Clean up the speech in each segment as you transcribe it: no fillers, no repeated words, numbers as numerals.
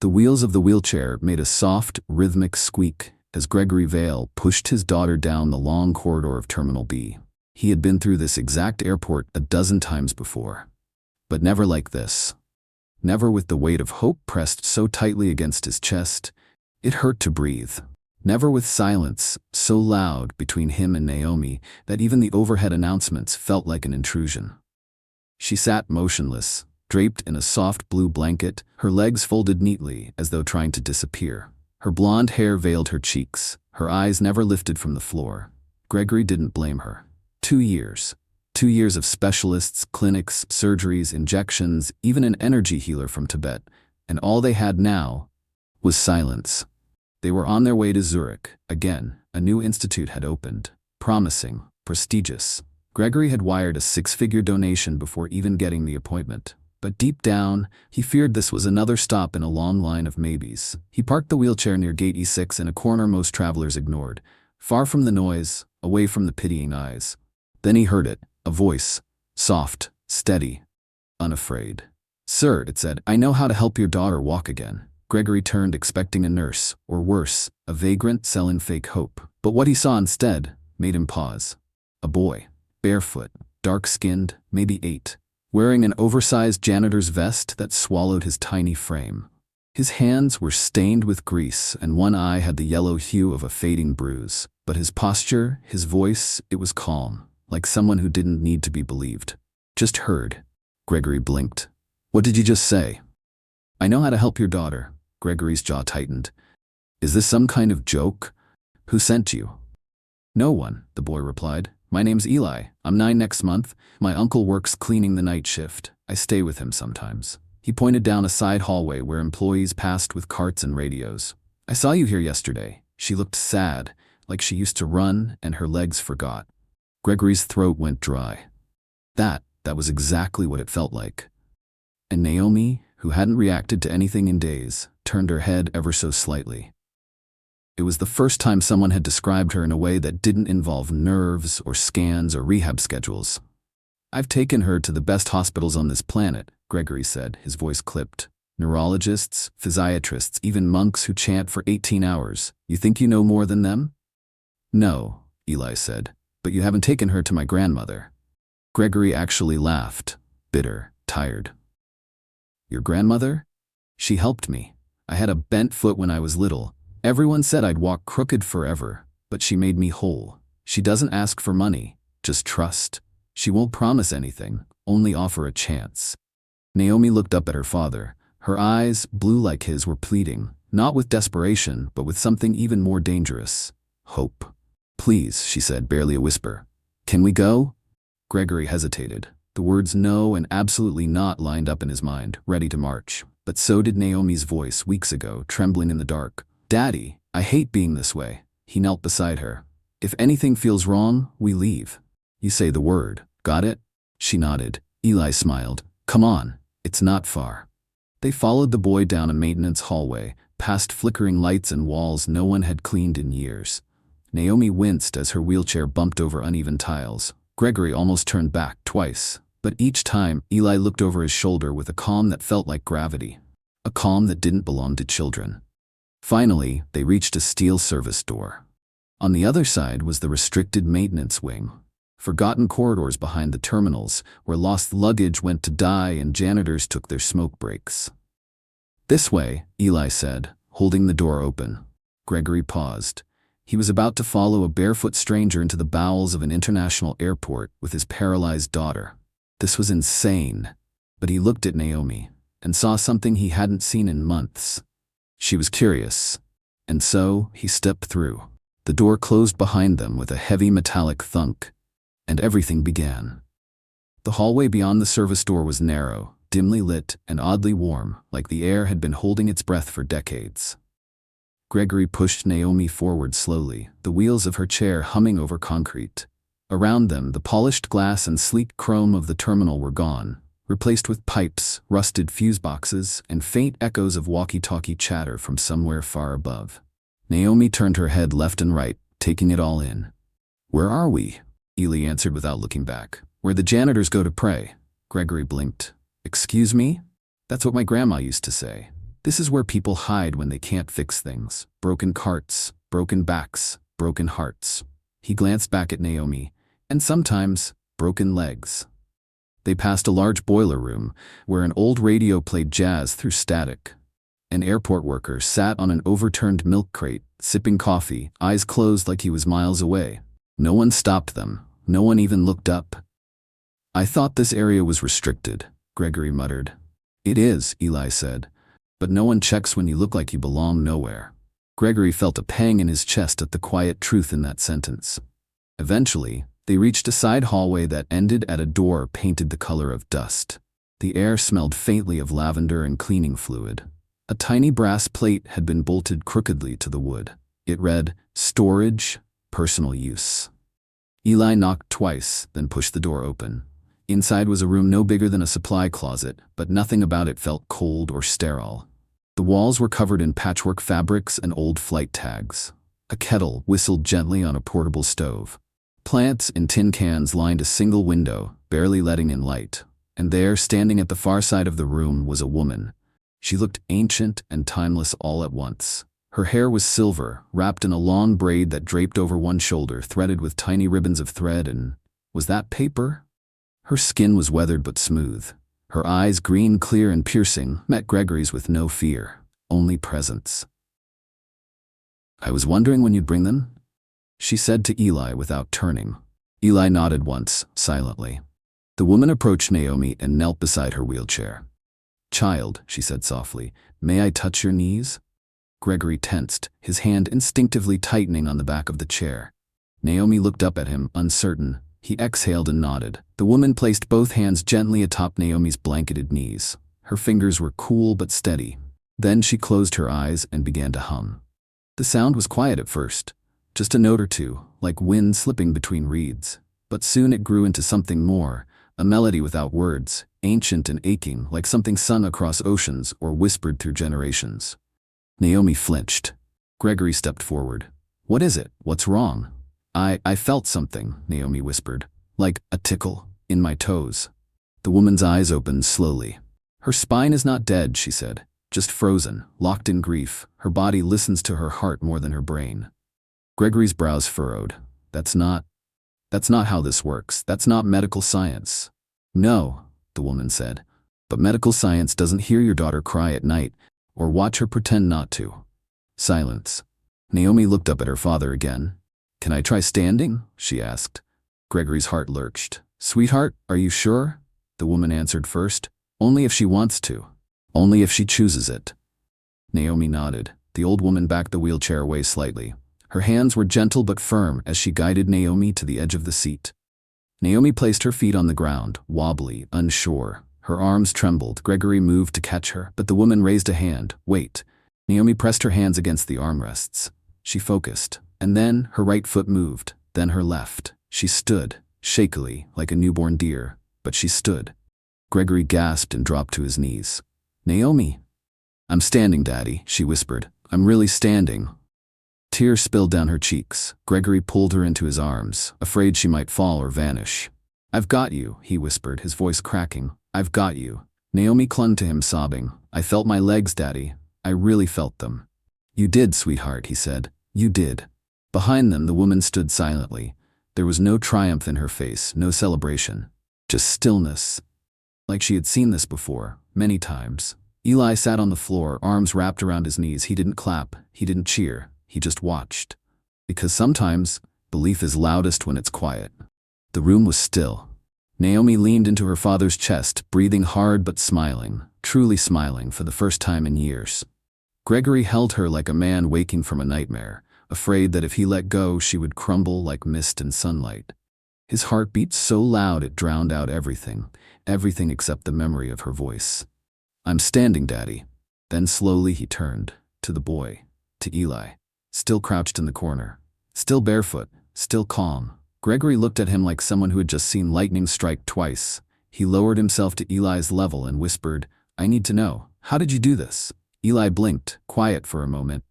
The wheels of the wheelchair made a soft, rhythmic squeak as Gregory Vale pushed his daughter down the long corridor of Terminal B. He had been through this exact airport a dozen times before. But never like this. Never with the weight of hope pressed so tightly against his chest, it hurt to breathe. Never with silence so loud between him and Naomi that even the overhead announcements felt like an intrusion. She sat motionless, draped in a soft blue blanket, her legs folded neatly as though trying to disappear. Her blonde hair veiled her cheeks, her eyes never lifted from the floor. Gregory didn't blame her. 2 years. 2 years of specialists, clinics, surgeries, injections, even an energy healer from Tibet, and all they had now was silence. They were on their way to Zurich. Again, a new institute had opened. Promising, prestigious. Gregory had wired a 6-figure donation before even getting the appointment. But deep down, he feared this was another stop in a long line of maybes. He parked the wheelchair near Gate E6 in a corner most travelers ignored, far from the noise, away from the pitying eyes. Then he heard it, a voice, soft, steady, unafraid. "Sir," it said, "I know how to help your daughter walk again." Gregory turned expecting a nurse, or worse, a vagrant selling fake hope. But what he saw instead made him pause. A boy, barefoot, dark-skinned, maybe 8, wearing an oversized janitor's vest that swallowed his tiny frame. His hands were stained with grease, and one eye had the yellow hue of a fading bruise. But his posture, his voice, it was calm, like someone who didn't need to be believed. "Just heard." Gregory blinked. "What did you just say?" "I know how to help your daughter." Gregory's jaw tightened. "Is this some kind of joke? Who sent you?" "No one," the boy replied. "My name's Eli. I'm 9 next month. My uncle works cleaning the night shift. I stay with him sometimes." He pointed down a side hallway where employees passed with carts and radios. "I saw you here yesterday." She looked sad, like she used to run and her legs forgot. Gregory's throat went dry. That was exactly what it felt like. And Naomi, who hadn't reacted to anything in days, turned her head ever so slightly. It was the first time someone had described her in a way that didn't involve nerves or scans or rehab schedules. "I've taken her to the best hospitals on this planet," Gregory said, his voice clipped. "Neurologists, physiatrists, even monks who chant for 18 hours. You think you know more than them?" "No," Eli said, "but you haven't taken her to my grandmother." Gregory actually laughed, bitter, tired. "Your grandmother? She helped me. I had a bent foot when I was little. Everyone said I'd walk crooked forever, but she made me whole. She doesn't ask for money, just trust. She won't promise anything, only offer a chance." Naomi looked up at her father. Her eyes, blue like his, were pleading, not with desperation, but with something even more dangerous. Hope. "Please," she said, barely a whisper. "Can we go?" Gregory hesitated. The words no and absolutely not lined up in his mind, ready to march. But so did Naomi's voice weeks ago, trembling in the dark. "Daddy, I hate being this way." He knelt beside her. "If anything feels wrong, we leave. You say the word. Got it?" She nodded. Eli smiled. "Come on, it's not far." They followed the boy down a maintenance hallway, past flickering lights and walls no one had cleaned in years. Naomi winced as her wheelchair bumped over uneven tiles. Gregory almost turned back twice, but each time Eli looked over his shoulder with a calm that felt like gravity. A calm that didn't belong to children. Finally, they reached a steel service door. On the other side was the restricted maintenance wing. Forgotten corridors behind the terminals, where lost luggage went to die and janitors took their smoke breaks. "This way," Eli said, holding the door open. Gregory paused. He was about to follow a barefoot stranger into the bowels of an international airport with his paralyzed daughter. This was insane. But he looked at Naomi and saw something he hadn't seen in months. She was curious, and so he stepped through. The door closed behind them with a heavy metallic thunk, and everything began. The hallway beyond the service door was narrow, dimly lit, and oddly warm, like the air had been holding its breath for decades. Gregory pushed Naomi forward slowly, the wheels of her chair humming over concrete. Around them, the polished glass and sleek chrome of the terminal were gone, replaced with pipes, rusted fuse boxes, and faint echoes of walkie-talkie chatter from somewhere far above. Naomi turned her head left and right, taking it all in. "Where are we?" Eli answered without looking back. "Where the janitors go to pray." Gregory blinked. "Excuse me?" "That's what my grandma used to say. This is where people hide when they can't fix things. Broken carts, broken backs, broken hearts. He glanced back at Naomi, and sometimes broken legs. They passed a large boiler room where an old radio played jazz through static. An airport worker sat on an overturned milk crate, sipping coffee, eyes closed like he was miles away. No one stopped them. No one even looked up. "I thought this area was restricted," Gregory muttered. "It is," Eli said. "But no one checks when you look like you belong nowhere." Gregory felt a pang in his chest at the quiet truth in that sentence. Eventually, they reached a side hallway that ended at a door painted the color of dust. The air smelled faintly of lavender and cleaning fluid. A tiny brass plate had been bolted crookedly to the wood. It read, "Storage, personal use." Eli knocked twice, then pushed the door open. Inside was a room no bigger than a supply closet, but nothing about it felt cold or sterile. The walls were covered in patchwork fabrics and old flight tags. A kettle whistled gently on a portable stove. Plants in tin cans lined a single window, barely letting in light. And there, standing at the far side of the room, was a woman. She looked ancient and timeless all at once. Her hair was silver, wrapped in a long braid that draped over one shoulder, threaded with tiny ribbons of thread, and was that paper? Her skin was weathered but smooth. Her eyes, green, clear, and piercing, met Gregory's with no fear, only presence. "I was wondering when you'd bring them," she said to Eli without turning. Eli nodded once, silently. The woman approached Naomi and knelt beside her wheelchair. "Child," she said softly, "may I touch your knees?" Gregory tensed, his hand instinctively tightening on the back of the chair. Naomi looked up at him, uncertain. He exhaled and nodded. The woman placed both hands gently atop Naomi's blanketed knees. Her fingers were cool but steady. Then she closed her eyes and began to hum. The sound was quiet at first, just a note or two, like wind slipping between reeds. But soon it grew into something more, a melody without words, ancient and aching, like something sung across oceans or whispered through generations. Naomi flinched. Gregory stepped forward. "What is it? What's wrong?" I felt something," Naomi whispered. "Like a tickle in my toes." The woman's eyes opened slowly. "Her spine is not dead," she said. "Just frozen, locked in grief. Her body listens to her heart more than her brain." Gregory's brows furrowed. That's not how this works. That's not medical science." "No," the woman said. "But medical science doesn't hear your daughter cry at night or watch her pretend not to." Silence. Naomi looked up at her father again. "Can I try standing?" she asked. Gregory's heart lurched. "Sweetheart, are you sure?" the woman answered first. "Only if she wants to. Only if she chooses it." Naomi nodded. The old woman backed the wheelchair away slightly. Her hands were gentle but firm as she guided Naomi to the edge of the seat. Naomi placed her feet on the ground, wobbly, unsure. Her arms trembled. Gregory moved to catch her, but the woman raised a hand. "Wait." Naomi pressed her hands against the armrests. She focused. And then her right foot moved, then her left. She stood, shakily, like a newborn deer, but she stood. Gregory gasped and dropped to his knees. "Naomi." "I'm standing, Daddy," she whispered. "I'm really standing." Tears spilled down her cheeks. Gregory pulled her into his arms, afraid she might fall or vanish. "I've got you," he whispered, his voice cracking. "I've got you." Naomi clung to him, sobbing. "I felt my legs, Daddy. I really felt them." "You did, sweetheart," he said. "You did." Behind them, the woman stood silently. There was no triumph in her face, no celebration. Just stillness. Like she had seen this before, many times. Eli sat on the floor, arms wrapped around his knees. He didn't clap. He didn't cheer. He just watched. Because sometimes, belief is loudest when it's quiet. The room was still. Naomi leaned into her father's chest, breathing hard but smiling, truly smiling for the first time in years. Gregory held her like a man waking from a nightmare, afraid that if he let go, she would crumble like mist in sunlight. His heart beat so loud it drowned out everything except the memory of her voice. "I'm standing, Daddy." Then slowly he turned, to the boy, to Eli, still crouched in the corner, still barefoot, still calm. Gregory looked at him like someone who had just seen lightning strike twice. He lowered himself to Eli's level and whispered, "I need to know, how did you do this?" Eli blinked, quiet for a moment.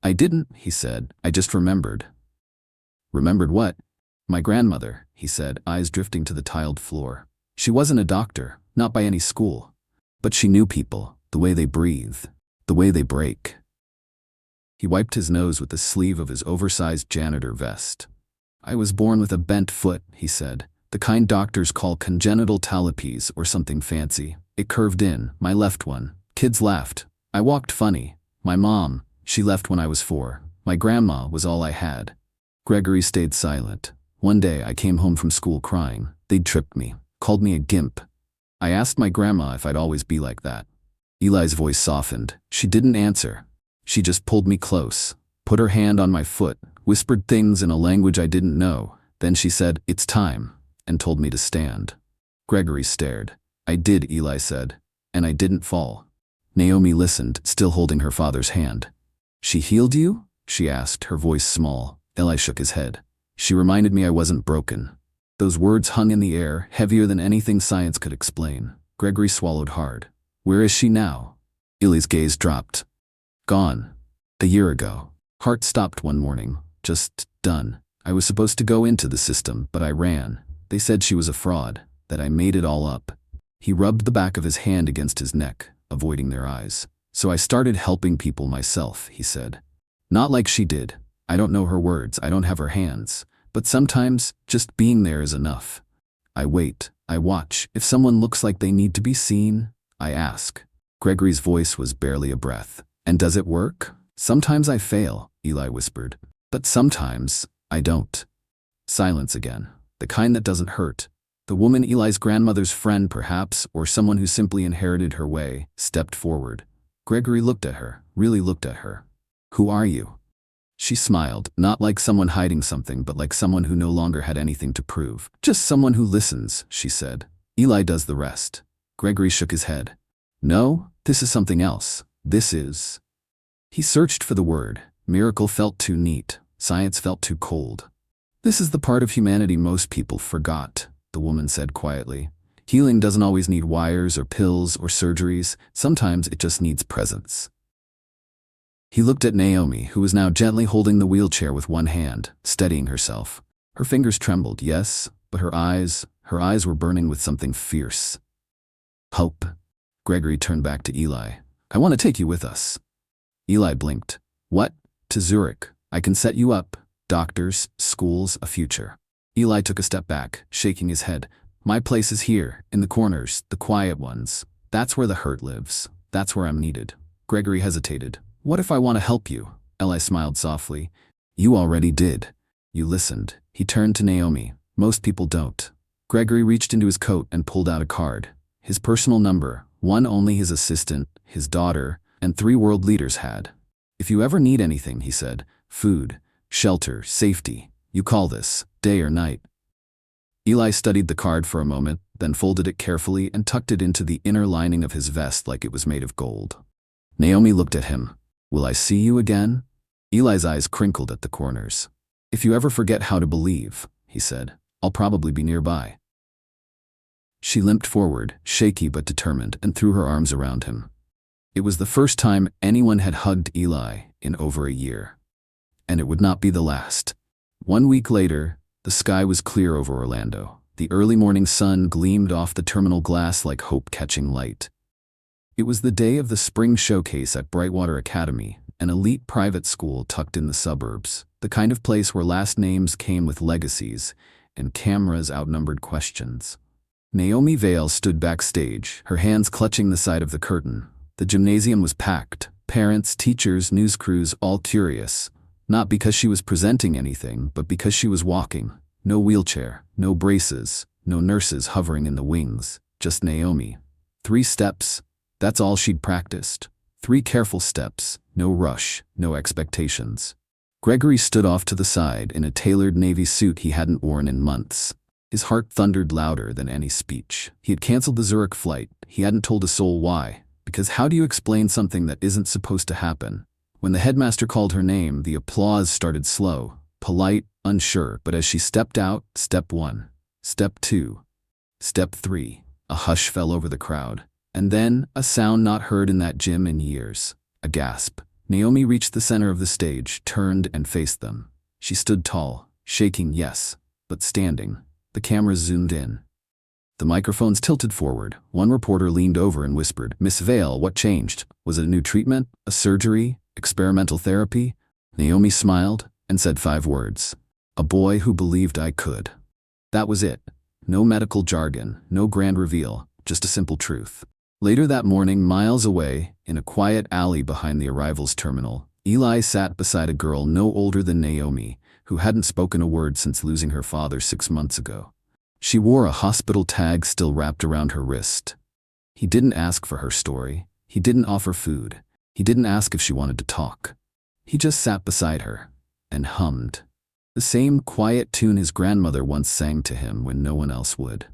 "I didn't," he said. "I just remembered." "Remembered what?" "My grandmother," he said, eyes drifting to the tiled floor. "She wasn't a doctor, not by any school. But she knew people, the way they breathed. The way they break. He wiped his nose with the sleeve of his oversized janitor vest. I was born with a bent foot, he said. The kind doctors call congenital talipes or something fancy. It curved in, my left one. Kids laughed. I walked funny. My mom, she left when I was 4. My grandma was all I had. Gregory stayed silent. One day I came home from school crying. They'd tripped me, called me a gimp. I asked my grandma if I'd always be like that. Eli's voice softened. She didn't answer. She just pulled me close, put her hand on my foot, whispered things in a language I didn't know. Then she said, "It's time," and told me to stand. Gregory stared. "I did," Eli said, "and I didn't fall." Naomi listened, still holding her father's hand. "She healed you?" she asked, her voice small. Eli shook his head. "She reminded me I wasn't broken." Those words hung in the air, heavier than anything science could explain. Gregory swallowed hard. "Where is she now?" Eli's gaze dropped. "Gone. A year ago. Heart stopped one morning. Just done. I was supposed to go into the system, but I ran. They said she was a fraud, that I made it all up." He rubbed the back of his hand against his neck, avoiding their eyes. "So I started helping people myself," he said. "Not like she did. I don't know her words, I don't have her hands. But sometimes, just being there is enough. I wait, I watch. If someone looks like they need to be seen, I ask." Gregory's voice was barely a breath. "And does it work?" "Sometimes I fail," Eli whispered. "But sometimes, I don't." Silence again. The kind that doesn't hurt. The woman, Eli's grandmother's friend perhaps, or someone who simply inherited her way, stepped forward. Gregory looked at her, really looked at her. "Who are you?" She smiled, not like someone hiding something, but like someone who no longer had anything to prove. "Just someone who listens," she said. "Eli does the rest." Gregory shook his head. "No, this is something else. This is..." He searched for the word. Miracle felt too neat. Science felt too cold. "This is the part of humanity most people forgot," the woman said quietly. "Healing doesn't always need wires or pills or surgeries. Sometimes it just needs presence." He looked at Naomi, who was now gently holding the wheelchair with one hand, steadying herself. Her fingers trembled, yes, but her eyes were burning with something fierce. "Hope." Gregory turned back to Eli. "I want to take you with us." Eli blinked. "What?" "To Zurich. I can set you up. Doctors, schools, a future." Eli took a step back, shaking his head. "My place is here, in the corners, the quiet ones. That's where the hurt lives. That's where I'm needed." Gregory hesitated. "What if I want to help you?" Eli smiled softly. "You already did. You listened." He turned to Naomi. "Most people don't." Gregory reached into his coat and pulled out a card. His personal number, one only his assistant, his daughter, and 3 world leaders had. "If you ever need anything," he said, "food, shelter, safety, you call this, day or night." Eli studied the card for a moment, then folded it carefully and tucked it into the inner lining of his vest like it was made of gold. Naomi looked at him. "Will I see you again?" Eli's eyes crinkled at the corners. "If you ever forget how to believe," he said, "I'll probably be nearby." She limped forward, shaky but determined, and threw her arms around him. It was the first time anyone had hugged Eli in over a year. And it would not be the last. 1 week later, the sky was clear over Orlando. The early morning sun gleamed off the terminal glass like hope catching light. It was the day of the spring showcase at Brightwater Academy, an elite private school tucked in the suburbs, the kind of place where last names came with legacies and cameras outnumbered questions. Naomi Vale stood backstage, her hands clutching the side of the curtain. The gymnasium was packed, parents, teachers, news crews, all curious. Not because she was presenting anything, but because she was walking. No wheelchair, no braces, no nurses hovering in the wings, just Naomi. 3 steps, that's all she'd practiced. 3 careful steps, no rush, no expectations. Gregory stood off to the side in a tailored navy suit he hadn't worn in months. His heart thundered louder than any speech. He had canceled the Zurich flight. He hadn't told a soul why. Because how do you explain something that isn't supposed to happen? When the headmaster called her name, the applause started slow, polite, unsure, but as she stepped out, step 1, step 2, step 3, a hush fell over the crowd. And then, a sound not heard in that gym in years, a gasp. Naomi reached the center of the stage, turned and faced them. She stood tall, shaking, yes, but standing. The cameras zoomed in. The microphones tilted forward. One reporter leaned over and whispered, "Miss Vale, what changed? Was it a new treatment? A surgery? Experimental therapy?" Naomi smiled and said 5 words. "A boy who believed I could." That was it. No medical jargon, no grand reveal, just a simple truth. Later that morning, miles away, in a quiet alley behind the arrivals terminal, Eli sat beside a girl no older than Naomi, who hadn't spoken a word since losing her father 6 months ago. She wore a hospital tag still wrapped around her wrist. He didn't ask for her story. He didn't offer food. He didn't ask if she wanted to talk. He just sat beside her and hummed the same quiet tune his grandmother once sang to him when no one else would.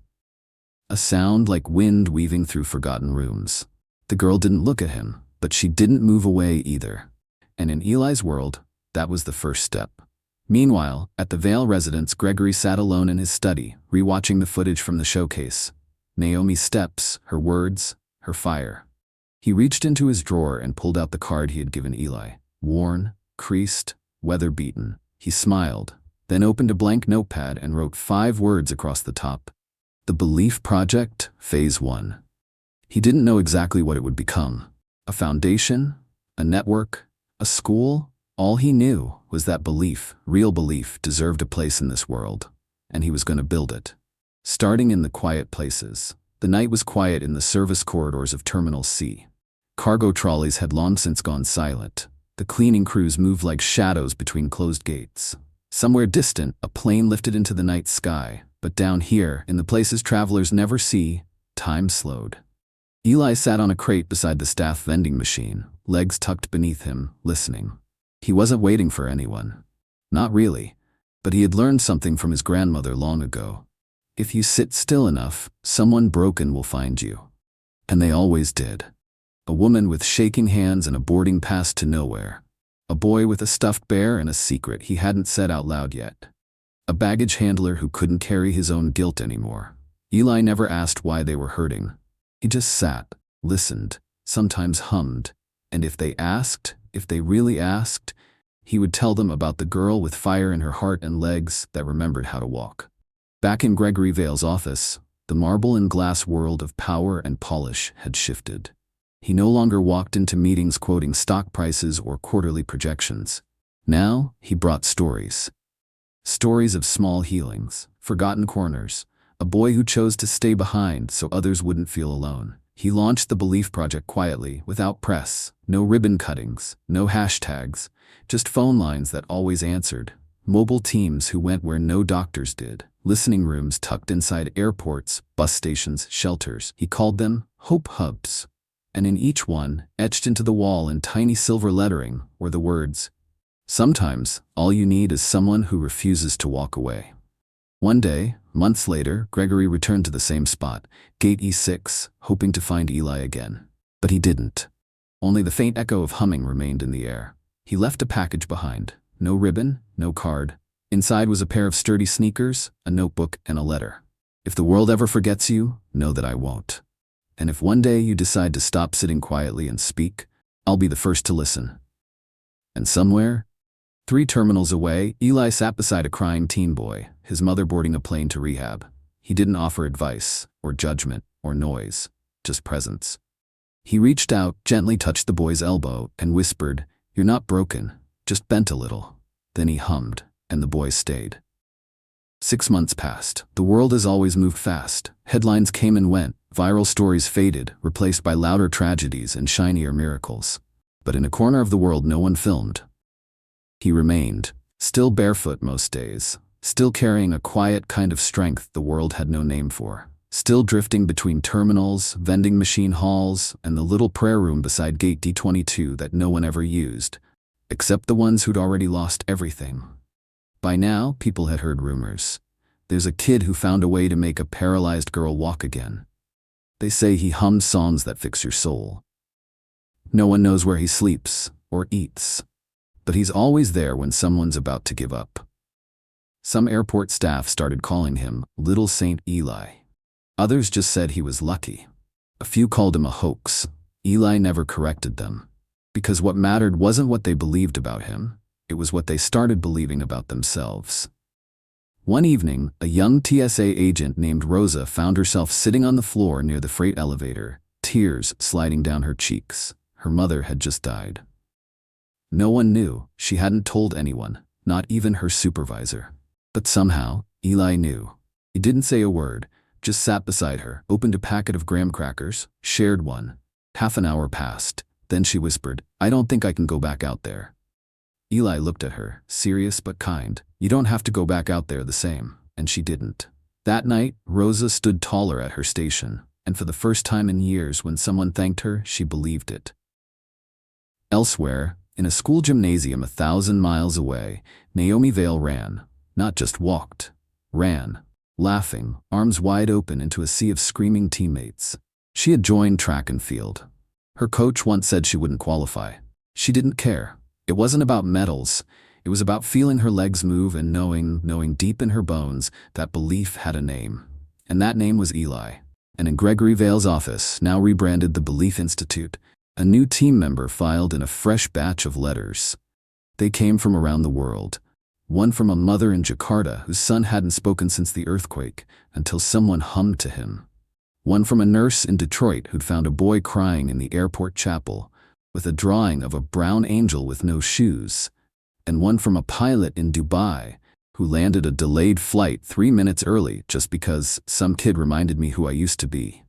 A sound like wind weaving through forgotten rooms. The girl didn't look at him, but she didn't move away either. And in Eli's world, that was the first step. Meanwhile, at the Vale residence, Gregory sat alone in his study, rewatching the footage from the showcase. Naomi's steps, her words, her fire. He reached into his drawer and pulled out the card he had given Eli. Worn, creased, weather-beaten. He smiled, then opened a blank notepad and wrote 5 words across the top. The Belief Project, Phase 1. He didn't know exactly what it would become. A foundation? A network? A school? All he knew was that belief, real belief, deserved a place in this world, and he was going to build it. Starting in the quiet places. The night was quiet in the service corridors of Terminal C. Cargo trolleys had long since gone silent. The cleaning crews moved like shadows between closed gates. Somewhere distant, a plane lifted into the night sky, but down here, in the places travelers never see, time slowed. Eli sat on a crate beside the staff vending machine, legs tucked beneath him, listening. He wasn't waiting for anyone. Not really. But he had learned something from his grandmother long ago. If you sit still enough, someone broken will find you. And they always did. A woman with shaking hands and a boarding pass to nowhere. A boy with a stuffed bear and a secret he hadn't said out loud yet. A baggage handler who couldn't carry his own guilt anymore. Eli never asked why they were hurting. He just sat, listened, sometimes hummed. And if they asked, if they really asked, he would tell them about the girl with fire in her heart and legs that remembered how to walk. Back in Gregory Vale's office, the marble and glass world of power and polish had shifted. He no longer walked into meetings quoting stock prices or quarterly projections. Now, he brought stories. Stories of small healings, forgotten corners, a boy who chose to stay behind so others wouldn't feel alone. He launched the Belief Project quietly, without press, no ribbon cuttings, no hashtags, just phone lines that always answered, mobile teams who went where no doctors did, listening rooms tucked inside airports, bus stations, shelters. He called them Hope Hubs. And in each one, etched into the wall in tiny silver lettering, were the words, "Sometimes, all you need is someone who refuses to walk away." One day, months later, Gregory returned to the same spot, Gate E6, hoping to find Eli again. But he didn't. Only the faint echo of humming remained in the air. He left a package behind. No ribbon, no card. Inside was a pair of sturdy sneakers, a notebook, and a letter. "If the world ever forgets you, know that I won't. And if one day you decide to stop sitting quietly and speak, I'll be the first to listen." And somewhere, 3 terminals away, Eli sat beside a crying teen boy, his mother boarding a plane to rehab. He didn't offer advice, or judgment, or noise, just presence. He reached out, gently touched the boy's elbow, and whispered, "You're not broken, just bent a little." Then he hummed, and the boy stayed. 6 months passed. The world has always moved fast. Headlines came and went, viral stories faded, replaced by louder tragedies and shinier miracles. But in a corner of the world no one filmed. He remained, still barefoot most days, still carrying a quiet kind of strength the world had no name for, still drifting between terminals, vending machine halls, and the little prayer room beside Gate D22 that no one ever used, except the ones who'd already lost everything. By now, people had heard rumors. There's a kid who found a way to make a paralyzed girl walk again. They say he hums songs that fix your soul. No one knows where he sleeps or eats. But he's always there when someone's about to give up. Some airport staff started calling him Little Saint Eli. Others just said he was lucky. A few called him a hoax. Eli never corrected them. Because what mattered wasn't what they believed about him, it was what they started believing about themselves. One evening, a young TSA agent named Rosa found herself sitting on the floor near the freight elevator, tears sliding down her cheeks. Her mother had just died. No one knew. She hadn't told anyone, not even her supervisor. But somehow, Eli knew. He didn't say a word, just sat beside her, opened a packet of graham crackers, shared one. Half an hour passed. Then she whispered, "I don't think I can go back out there." Eli looked at her, serious but kind. "You don't have to go back out there the same." And she didn't. That night, Rosa stood taller at her station, and for the first time in years when someone thanked her, she believed it. Elsewhere, in a school gymnasium 1,000 miles away, Naomi Vale ran, not just walked, ran, laughing, arms wide open into a sea of screaming teammates. She had joined track and field. Her coach once said she wouldn't qualify. She didn't care. It wasn't about medals. It was about feeling her legs move and knowing deep in her bones that belief had a name. And that name was Eli. And in Gregory Vale's office, now rebranded the Belief Institute, a new team member filed in a fresh batch of letters. They came from around the world. One from a mother in Jakarta whose son hadn't spoken since the earthquake, until someone hummed to him. One from a nurse in Detroit who'd found a boy crying in the airport chapel, with a drawing of a brown angel with no shoes. And one from a pilot in Dubai who landed a delayed flight 3 minutes early just because some kid reminded me who I used to be.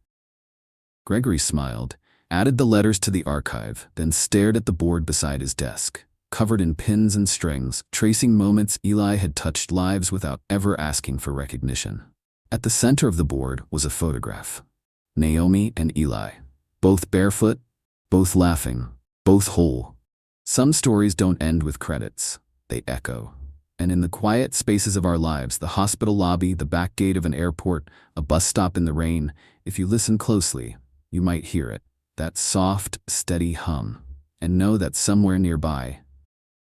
Gregory smiled, added the letters to the archive, then stared at the board beside his desk, covered in pins and strings, tracing moments Eli had touched lives without ever asking for recognition. At the center of the board was a photograph. Naomi and Eli, both barefoot, both laughing, both whole. Some stories don't end with credits, they echo. And in the quiet spaces of our lives, the hospital lobby, the back gate of an airport, a bus stop in the rain, if you listen closely, you might hear it, that soft, steady hum, and know that somewhere nearby,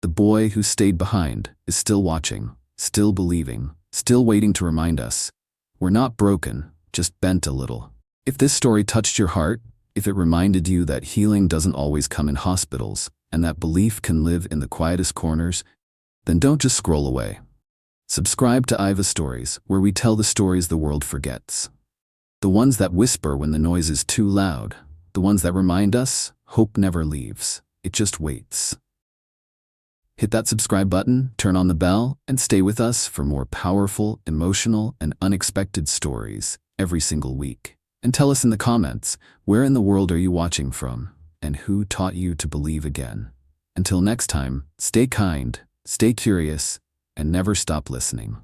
the boy who stayed behind is still watching, still believing, still waiting to remind us, we're not broken, just bent a little. If this story touched your heart, if it reminded you that healing doesn't always come in hospitals, and that belief can live in the quietest corners, then don't just scroll away. Subscribe to Aiva Stories, where we tell the stories the world forgets. The ones that whisper when the noise is too loud. The ones that remind us, hope never leaves. It just waits. Hit that subscribe button, turn on the bell, and stay with us for more powerful, emotional, and unexpected stories every single week. And tell us in the comments, where in the world are you watching from, and who taught you to believe again? Until next time, stay kind, stay curious, and never stop listening.